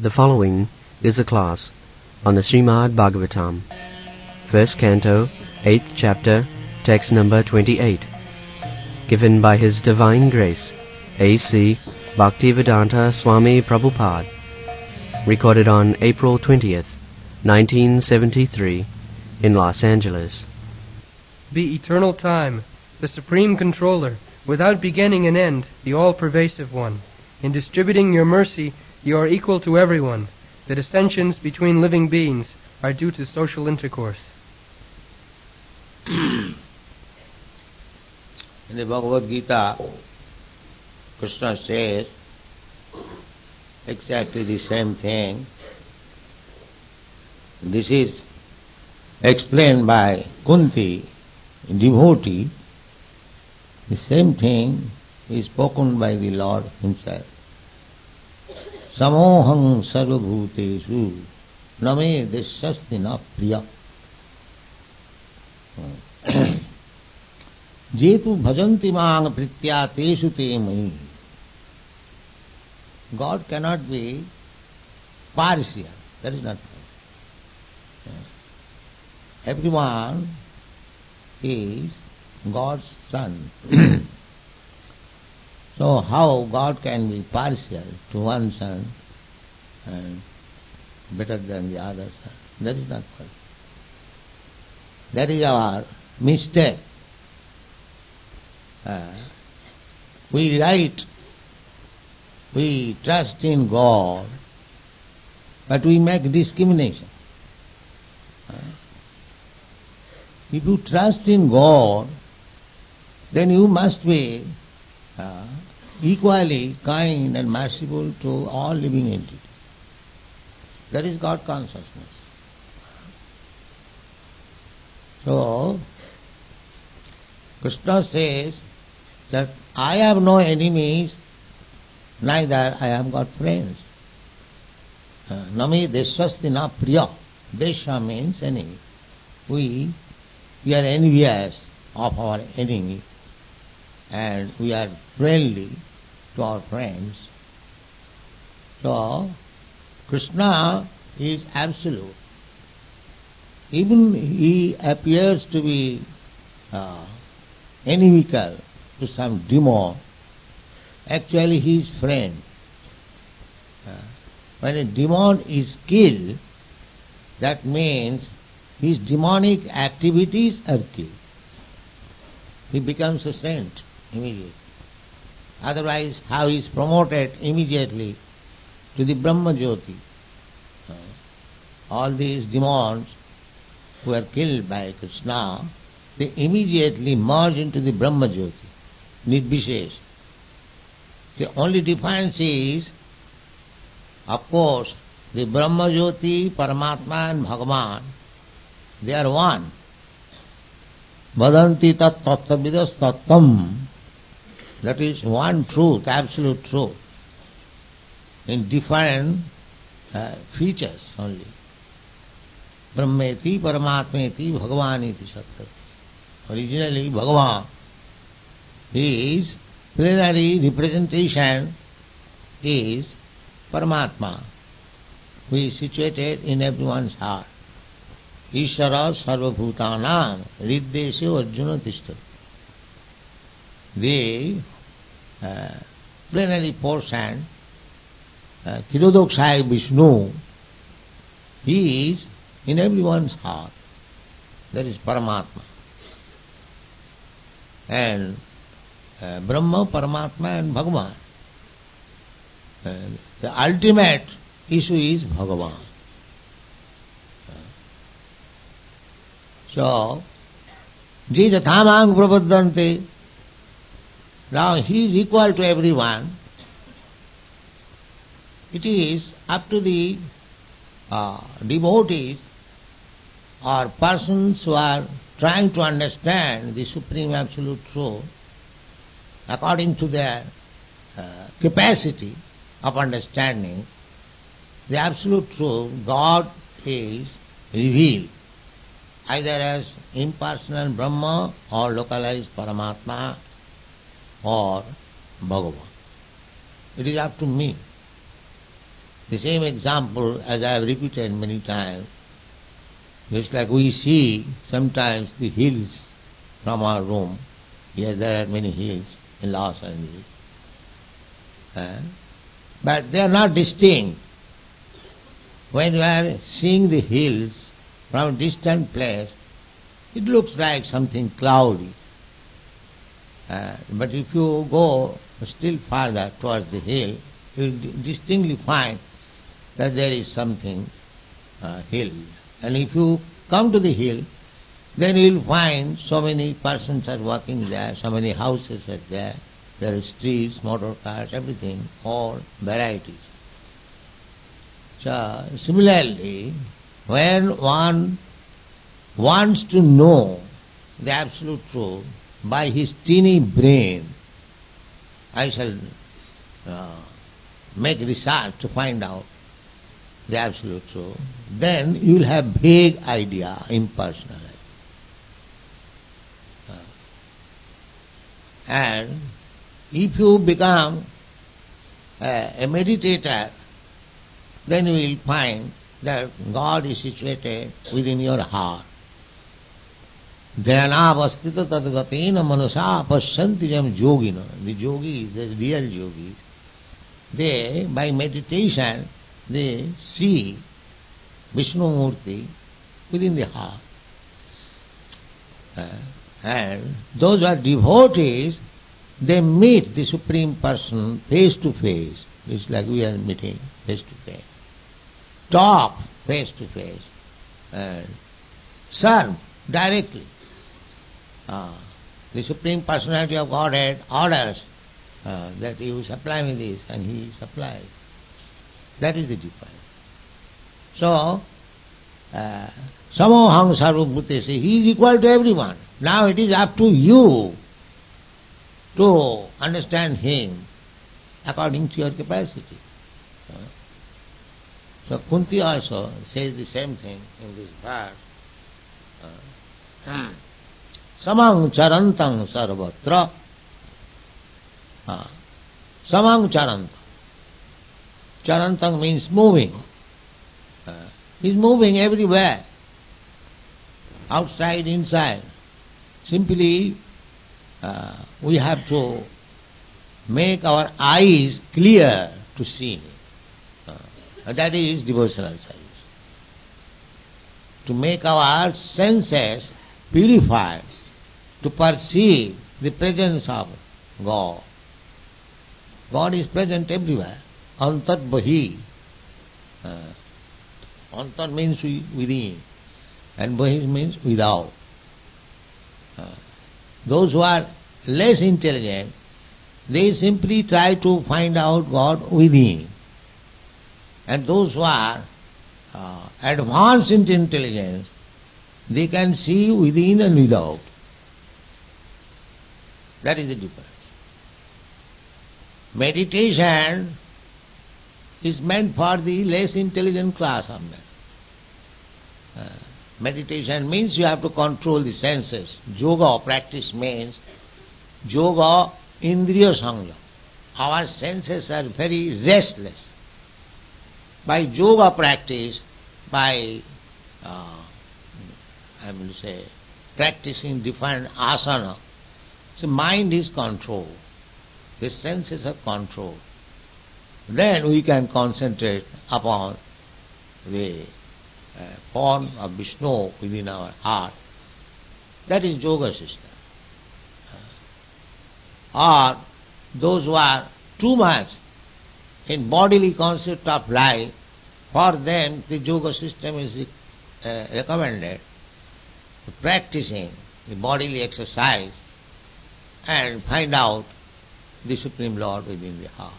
The following is a class on the Srimad Bhagavatam, first canto, 8th chapter, text number 28, given by His Divine Grace, A.C. Bhaktivedanta Swami Prabhupada, recorded on April 20th, 1973, in Los Angeles. Be eternal time, the Supreme Controller, without beginning and end, the all-pervasive one. In distributing your mercy, you are equal to everyone. The dissensions between living beings are due to social intercourse. In the Bhagavad Gita, Krishna says exactly the same thing. This is explained by Kunti, devotee. The same thing is spoken by the Lord Himself. Samoham sarvabhutesu name desyasti na priya. Jetu bhajanti mang pritya tesu te mai. God cannot be partial. That is not right. Everyone is God's son. So how God can be partial to one son and better than the other son? That is not correct. That is our mistake. We write, we trust in God, but we make discrimination. If you trust in God, then you must be equally kind and merciful to all living entities. That is God consciousness. So, Krishna says that I have no enemies, neither I have got friends. Nami desyasti na priya. Desha means enemy. We are envious of our enemy and we are friendly to our friends. So, Krishna is absolute. Even he appears to be inimical to some demon, actually he is friend. When a demon is killed, that means his demonic activities are killed. He becomes a saint immediately. Otherwise, how he is promoted immediately to the Brahma Jyoti. All these demons who are killed by Krishna, they immediately merge into the Brahma Jyoti, Nirvishesh. The only difference is, of course, the Brahma Jyoti, Paramatma and Bhagavan, they are one. Vadanti tat tattvavidas tattam. That is one truth, absolute truth, in different features only. Brahmeti, Paramatmeti, Bhagavaniti Sattva. Originally, Bhagavan, his plenary representation is Paramatma, who is situated in everyone's heart. Ishara sarvabhutanam riddeshe arjuna tishtati. The plenary portion, Kirodokshaya Vishnu, he is in everyone's heart. That is Paramatma. And Brahma, Paramatma and Bhagavan. The ultimate issue is Bhagavan. So, Je Jathamang Prabhaddante, now he is equal to everyone. It is up to the devotees or persons who are trying to understand the Supreme Absolute Truth according to their capacity of understanding. The Absolute Truth, God is revealed either as impersonal Brahma or localized Paramatma or Bhagavan. It is up to me. The same example as I have repeated many times. Just like we see sometimes the hills from our room. Yes, there are many hills in Los Angeles. But they are not distinct. When you are seeing the hills from a distant place, it looks like something cloudy. But if you go still farther towards the hill, you will distinctly find that there is something hill. And if you come to the hill, then you will find so many persons are walking there, so many houses are there. There are streets, motor cars, everything, all varieties. So, similarly, when one wants to know the absolute truth by his teeny brain, I shall make research to find out the absolute truth, then you will have vague idea, impersonal. And if you become a meditator, then you will find that God is situated within your heart. Dhyanavastita tadgatena manasa pasyanti jam yogina. The yogis, the real yogis, they, by meditation, they see Vishnu Murti within the heart. And those who are devotees, they meet the Supreme Person face to face. It's like we are meeting face to face. Talk face to face. And serve directly. The Supreme Personality of Godhead orders that you supply me this, and he supplies. That is the difference. So, Samohang Sarvabhuteshu, he is equal to everyone. Now it is up to you to understand him according to your capacity. So Kunti also says the same thing in this verse. Samang charantang sarvatra. Samang charantang. Charantang means moving. He is moving everywhere. Outside, inside. Simply we have to make our eyes clear to see. That is devotional service. To make our senses purified, to perceive the presence of God. God is present everywhere. Antat bahi. Antat means within, and bahi means without. Those who are less intelligent, they simply try to find out God within. And those who are advanced in intelligence, they can see within and without. That is the difference. Meditation is meant for the less intelligent class of men. Meditation means you have to control the senses. Yoga practice means yoga indriya sangha. Our senses are very restless. By yoga practice, by practicing different asana, so mind is controlled. The senses are controlled. Then we can concentrate upon the form of Vishnu within our heart. That is yoga system. Or those who are too much in bodily concept of life, for them the yoga system is recommended, practicing the bodily exercise and find out the Supreme Lord within the heart.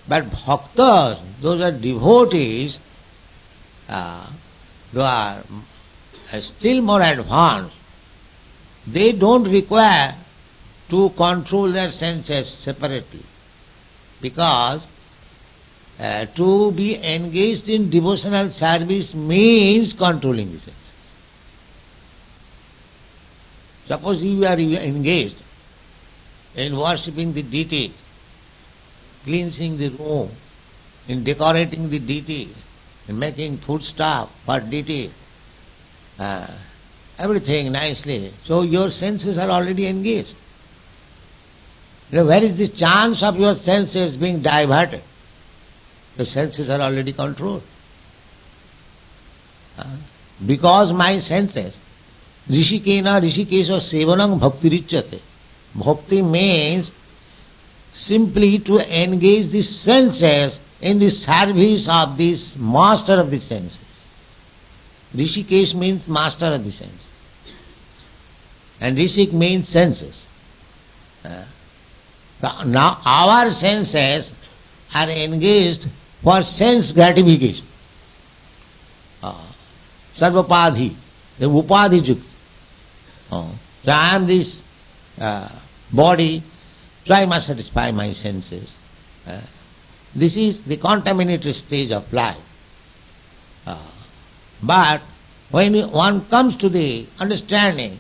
But bhaktas, those are devotees, who are still more advanced, they don't require to control their senses separately, because to be engaged in devotional service means controlling the senses. Suppose you are engaged in worshipping the deity, cleansing the room, in decorating the deity, in making food stuff for deity, everything nicely. So your senses are already engaged. Where is the chance of your senses being diverted? The senses are already controlled. Because my senses, Rishikena Rishikesha Sevanam Bhakti Richate. Bhakti means simply to engage the senses in the service of this master of the senses. Rishikesh means master of the senses. And Rishik means senses. Now our senses are engaged for sense gratification. Sarvapadhi, the upadhi jukti. So I am this body, so I must satisfy my senses. This is the contaminated stage of life. But when one comes to the understanding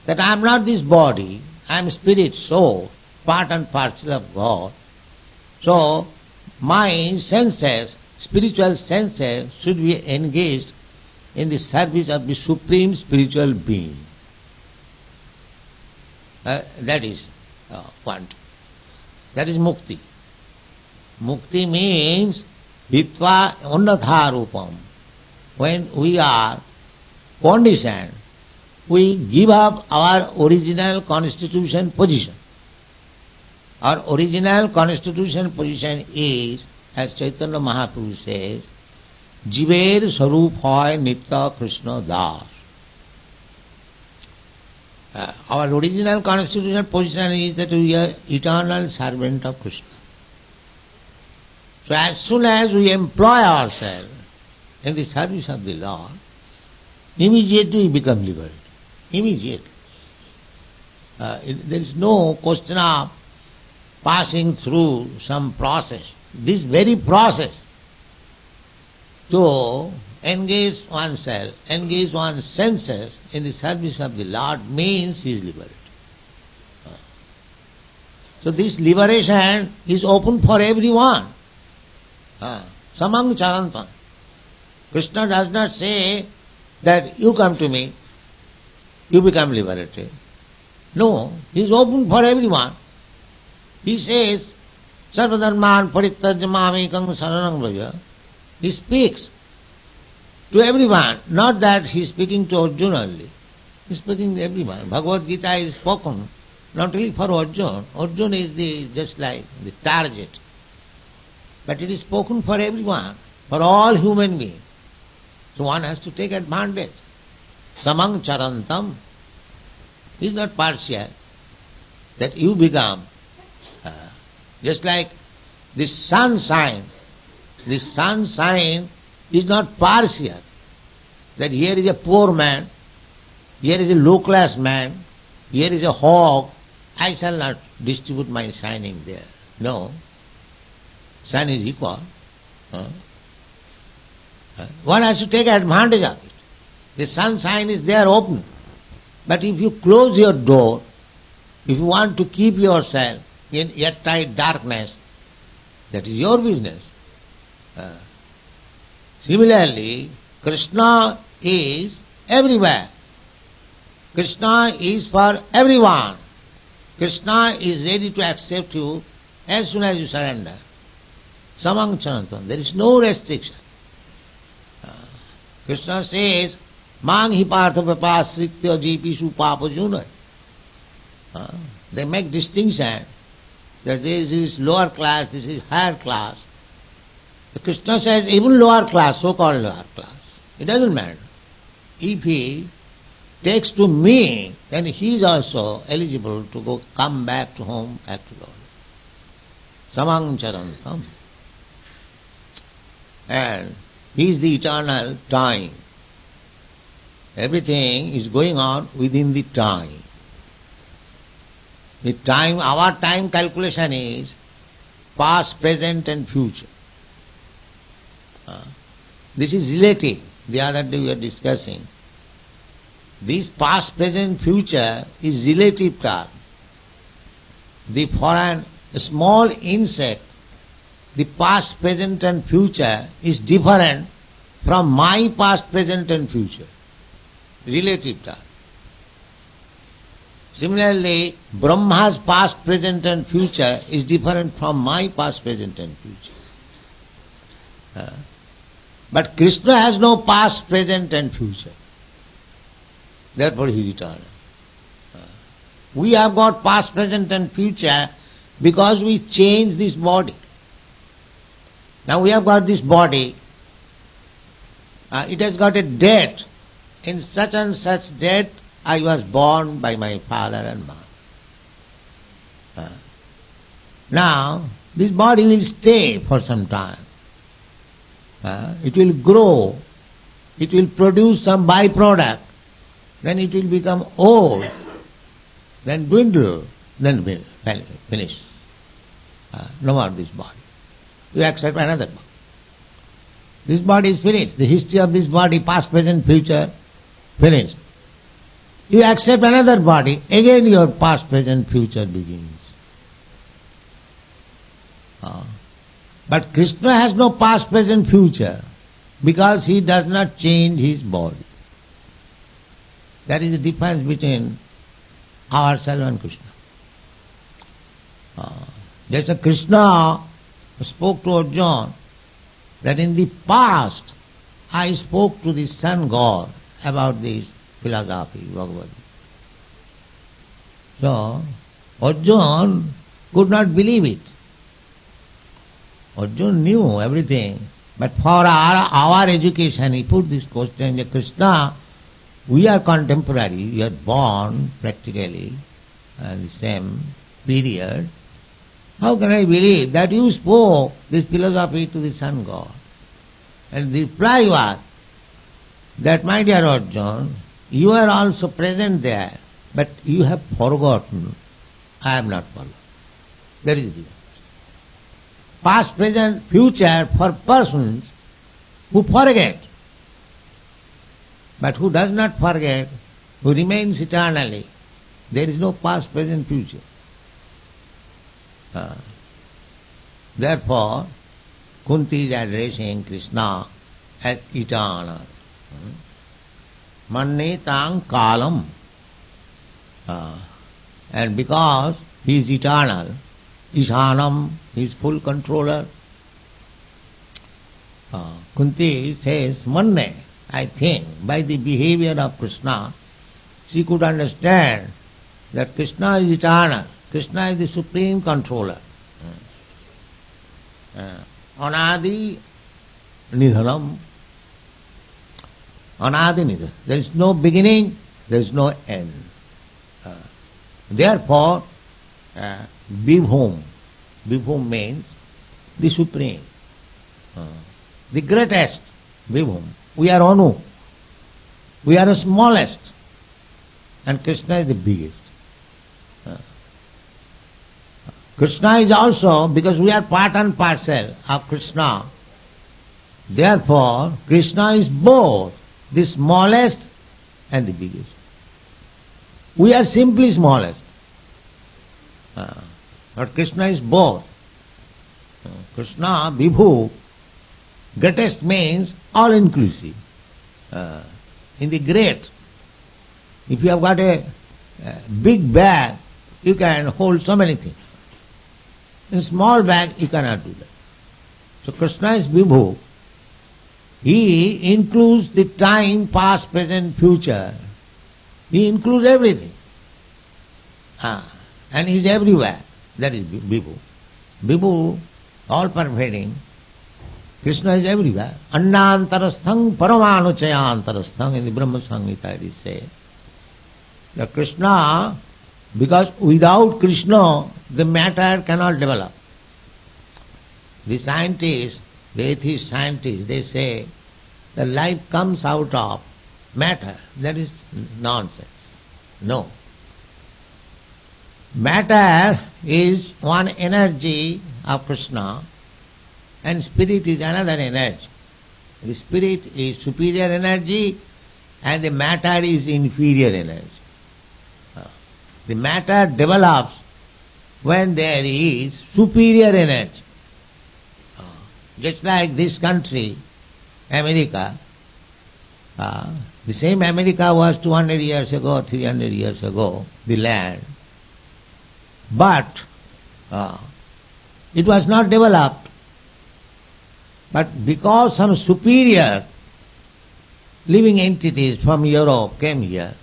that I am not this body, I am spirit, soul, part and parcel of God, so my senses, spiritual senses, should be engaged in the service of the Supreme Spiritual Being. That is one. That is mukti. Mukti means hitva unnatha rupam. When we are conditioned, we give up our original constitution position. Our original constitution position is, as Chaitanya Mahaprabhu says, Jiver Sarup Hoy Nitya Krishna Das. Our original constitutional position is that we are eternal servant of Krishna. So as soon as we employ ourselves in the service of the Lord, immediately we become liberated. Immediately. There is no question of passing through some process. This very process to engage oneself, engage one's senses in the service of the Lord means he is liberated. So this liberation is open for everyone. Samang charantam. Krishna does not say that you come to me, you become liberated. No, he is open for everyone. He says, Sarvadharman parittajya mamekam saranam vraja. He speaks to everyone, not that he is speaking to Arjuna only. He is speaking to everyone. Bhagavad Gita is spoken not only for Arjuna. Arjuna is just like the target. But it is spoken for everyone, for all human beings. So one has to take advantage. Samang charantam is not partial. That you become just like the sunshine. The sunshine is not partial. That here is a poor man, here is a low-class man, here is a hog. I shall not distribute my shining there. No. Sun is equal. One has to take advantage of it. The sunshine is there open. But if you close your door, if you want to keep yourself in airtight darkness, that is your business. Similarly, Krishna is everywhere. Krishna is for everyone. Krishna is ready to accept you as soon as you surrender. Samang chanantam. There is no restriction. Krishna says, Mang hi partha vapasritya jipishu papa junai. They make distinction that this is lower class, this is higher class. The Krishna says even lower class, so-called lower class. It doesn't matter. If he takes to me, then he is also eligible to come back to home, back to Lord. Samang charantam. And he is the eternal time. Everything is going on within the time. The time, our time calculation is past, present and future. This is relative. The other day we were discussing. This past, present, future is relative term. For a small insect, the past, present and future is different from my past, present and future. Relative term. Similarly, Brahma's past, present and future is different from my past, present and future. But Krishna has no past, present and future. Therefore he is eternal. We have got past, present and future because we change this body. Now we have got this body. It has got a date. In such and such date I was born by my father and mother. Now this body will stay for some time. It will grow. It will produce some byproduct. Then it will become old. Then dwindle. Then finish. No more this body. You accept another body. This body is finished. The history of this body, past, present, future, finished. You accept another body, again your past, present, future begins. But Krishna has no past, present, future because he does not change his body. That is the difference between ourselves and Krishna. Just as Krishna spoke to Arjuna that in the past I spoke to the sun god about this philosophy, Bhagavad. So Arjuna could not believe it. Arjuna knew everything, but for our education he put this question that Krishna, we are contemporary, we are born practically the same period. How can I believe that you spoke this philosophy to the sun god? And the reply was that, my dear Arjuna, you are also present there, but you have forgotten. I have not forgotten. That is the difference. Past, present, future for persons who forget. But who does not forget, who remains eternally, there is no past, present, future. Therefore, Kunti is addressing Krishna as eternal. Mannetāṃ kālam. And because he is eternal, Ishanam, he is full controller. Kunti says, Manne, I think, by the behavior of Krishna, she could understand that Krishna is eternal. Krishna is the supreme controller. Anadi nidhanam. Anadi nidhanam. There is no beginning, there is no end. Therefore, Vibhum. Vibhum means the supreme, the greatest. Vibhum. We are Anu. We are the smallest. And Krishna is the biggest. Krishna is also, because we are part and parcel of Krishna, therefore Krishna is both the smallest and the biggest. We are simply smallest. But Krishna is both. Krishna, Vibhu, greatest means all-inclusive. In the great, if you have got a big bag, you can hold so many things. In small bag, you cannot do that. So Krishna is Vibhu. He includes the time, past, present, future. He includes everything. And he is everywhere. That is Vibhu. Vibhu, all pervading. Krishna is everywhere. Annantarasthang paramanuchayantarasthang, in the Brahma Samhita it is said. The Krishna, because without Krishna the matter cannot develop. The scientists, the atheist scientists, they say that life comes out of matter. That is nonsense. No. Matter is one energy of Krishna and spirit is another energy. The spirit is superior energy and the matter is inferior energy. The matter develops when there is superior energy. Just like this country, America, the same America was 200 years ago, 300 years ago, the land. But it was not developed. But because some superior living entities from Europe came here,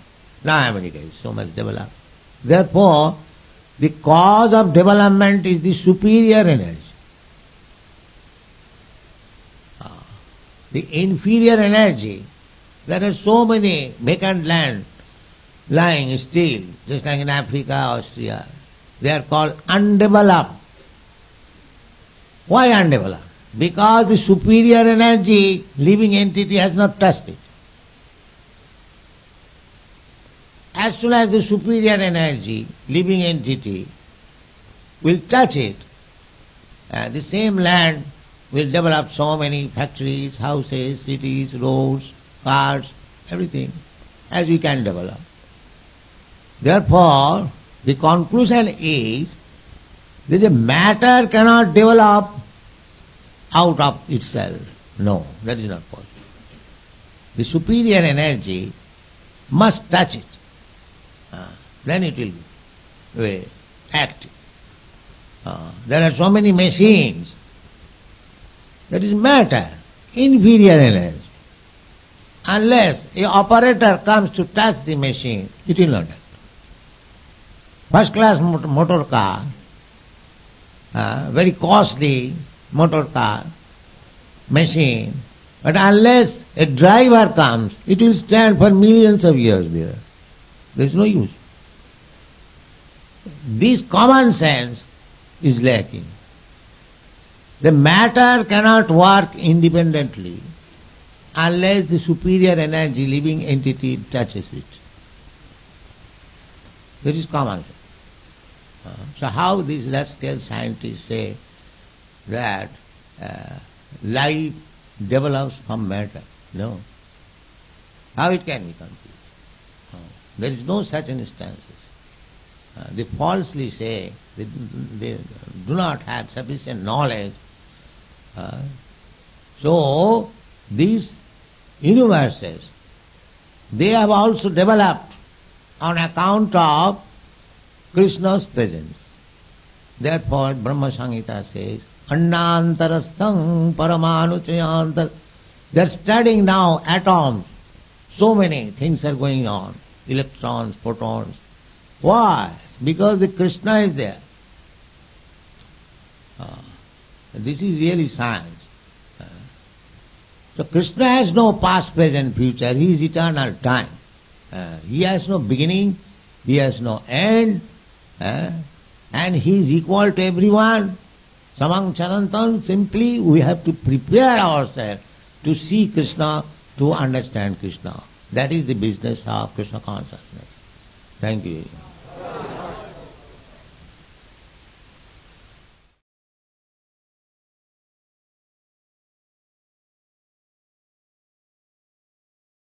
now America is so much developed. Therefore, the cause of development is the superior energy. The inferior energy, there are so many vacant land lying still, just like in Africa, Austria. They are called undeveloped. Why undeveloped? Because the superior energy, living entity has not touched it. As soon as the superior energy, living entity, will touch it, the same land will develop so many factories, houses, cities, roads, cars, everything, as we can develop. Therefore, the conclusion is that the matter cannot develop out of itself. No, that is not possible. The superior energy must touch it. Then it will be active. There are so many machines. That is matter, inferior energy. Unless an operator comes to touch the machine, it will not act. First class motor car, very costly motor car, machine, but unless a driver comes, it will stand for millions of years there. There is no use. This common sense is lacking. The matter cannot work independently unless the superior energy, living entity, touches it. That is common sense. So how these rascal scientists say that life develops from matter? No. How it can be complete? There is no such instances. They falsely say they do not have sufficient knowledge. So these universes, they have also developed on account of Krishna's presence. Therefore Brahma Samhita says, Annantarastham paramanuchayantar. They are studying now atoms. So many things are going on. Electrons, photons. Why? Because the Krishna is there. This is really science. So Krishna has no past, present, future. He is eternal time. He has no beginning. He has no end. And he is equal to everyone. Samang Chanantam, simply we have to prepare ourselves to see Krishna, to understand Krishna. That is the business of Krishna consciousness. Thank you.